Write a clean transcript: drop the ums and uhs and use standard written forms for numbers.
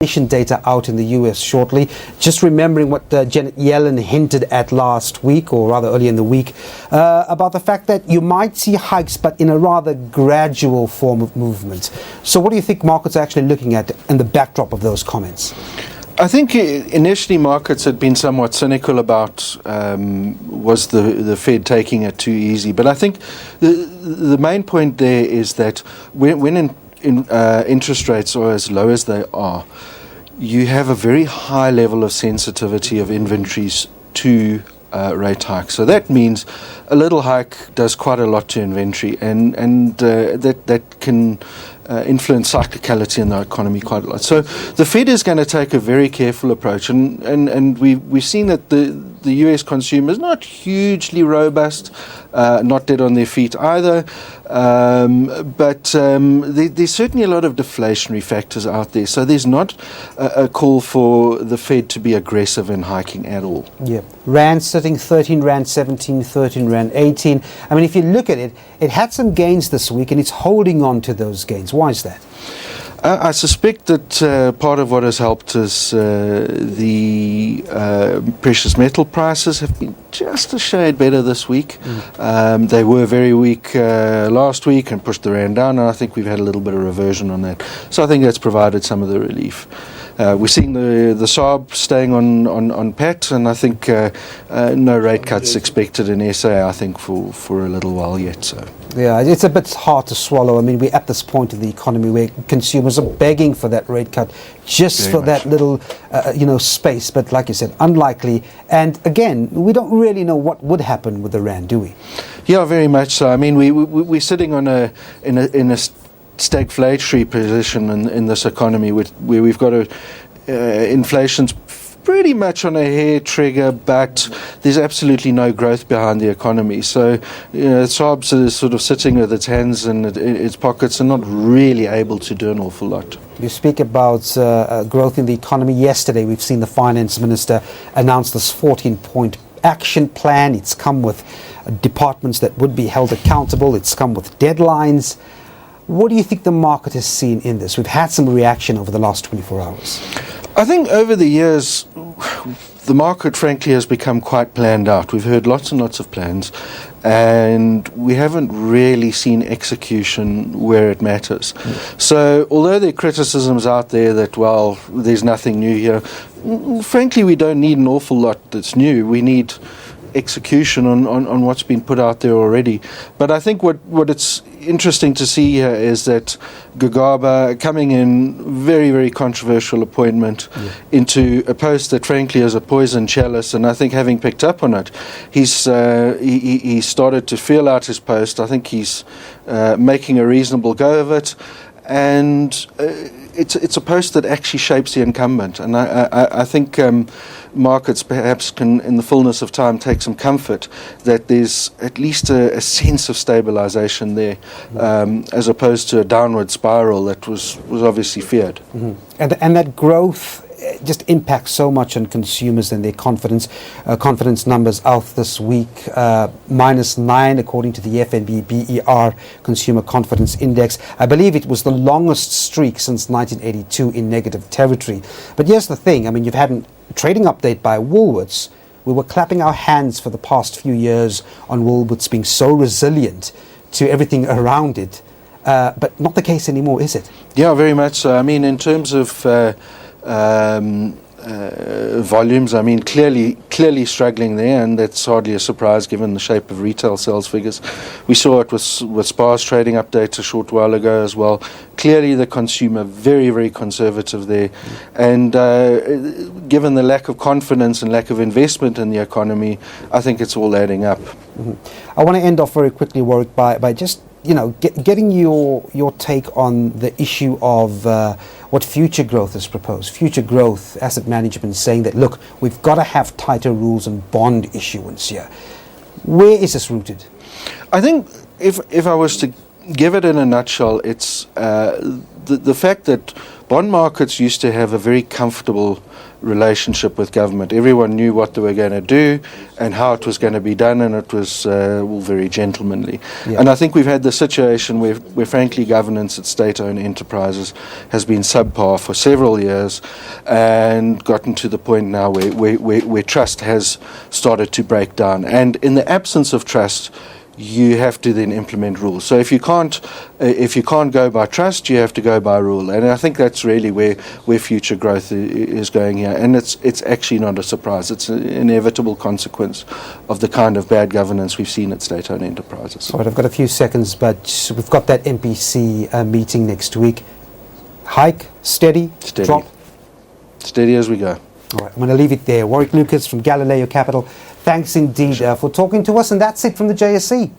data out in the US shortly. Just remembering what Janet Yellen hinted at last week, or rather early in the week, about the fact that you might see hikes, but in a rather gradual form of movement. So what do you think markets are actually looking at in the backdrop of those comments? I think initially markets had been somewhat cynical about was the Fed taking it too easy. But I think the main point there is that when interest rates are as low as they are, you have a very high level of sensitivity of inventories to rate hikes. So that means a little hike does quite a lot to inventory, and that can influence cyclicality in the economy quite a lot. So the Fed is going to take a very careful approach, and we've seen that the US consumer is not hugely robust, not dead on their feet either, but there's certainly a lot of deflationary factors out there. So there's not a call for the Fed to be aggressive in hiking at all. Yeah, Rand sitting 13 Rand 17, 13 Rand 18. I mean, if you look at it, it had some gains this week, and it's holding on to those gains. Why is that? I suspect that part of what has helped is the precious metal prices have been just a shade better this week. They were very weak last week and pushed the Rand down, and I think we've had a little bit of reversion on that. So I think that's provided some of the relief. We're seeing the SAB staying on pat, and I think no rate cuts expected in SA, I think, for a little while yet. So. Yeah, it's a bit hard to swallow. I mean, we're at this point of the economy where consumers are begging for that rate cut just very for much. That little, space. But like you said, unlikely. And again, we don't really know what would happen with the Rand, do we? Yeah, very much so. I mean, we're sitting in a stagflatory position in this economy, where we've got inflation's pretty much on a hair trigger, but there's absolutely no growth behind the economy. So, SABC is sort of sitting with its hands in its pockets and not really able to do an awful lot. You speak about growth in the economy. Yesterday, we've seen the finance minister announce this 14-point action plan. It's come with departments that would be held accountable. It's come with deadlines. What do you think the market has seen in this? We've had some reaction over the last 24 hours. I think over the years, the market, frankly, has become quite planned out. We've heard lots and lots of plans, and we haven't really seen execution where it matters. So although there are criticisms out there that, well, there's nothing new here, frankly, we don't need an awful lot that's new. We need execution on what's been put out there already. But I think what it's interesting to see here is that Gugaba coming in, very, very controversial appointment, into a post that frankly is a poison chalice, and I think having picked up on it, he started to feel out his post. I think he's making a reasonable go of it, and it's a post that actually shapes the incumbent, and I think markets perhaps can, in the fullness of time, take some comfort that there's at least a sense of stabilization there, as opposed to a downward spiral that was obviously feared. And that growth just impacts so much on consumers and their confidence. Confidence numbers out this week, -9 according to the FNB BER Consumer Confidence Index. I believe it was the longest streak since 1982 in negative territory. But here's the thing, I mean, you've had a trading update by Woolworths. We were clapping our hands for the past few years on Woolworths being so resilient to everything around it, but not the case anymore, is it? Yeah, very much so. I mean, in terms of volumes, I mean, clearly struggling there, and that's hardly a surprise given the shape of retail sales figures. We saw it with SPAR's trading update a short while ago as well. Clearly the consumer very, very conservative there, and given the lack of confidence and lack of investment in the economy, I think it's all adding up. I want to end off very quickly, Warwick, by just getting your take on the issue of what Future Growth has proposed. Future Growth Asset Management saying that, look, we've got to have tighter rules on bond issuance here. Where is this rooted? I think if I was to give it in a nutshell, it's the fact that bond markets used to have a very comfortable relationship with government. Everyone knew what they were going to do and how it was going to be done, and it was all very gentlemanly. Yeah. And I think we've had the situation where frankly, governance at state-owned enterprises has been subpar for several years, and gotten to the point now where trust has started to break down. And in the absence of trust, you have to then implement rules. So if you can't go by trust, you have to go by rule. And I think that's really where future growth is going here. And it's actually not a surprise. It's an inevitable consequence of the kind of bad governance we've seen at state-owned enterprises. All right, I've got a few seconds, but we've got that MPC meeting next week. Hike, steady, drop? Steady as we go. All right, I'm going to leave it there. Warwick Lucas from Galileo Capital. Thanks indeed for talking to us, and that's it from the JSE.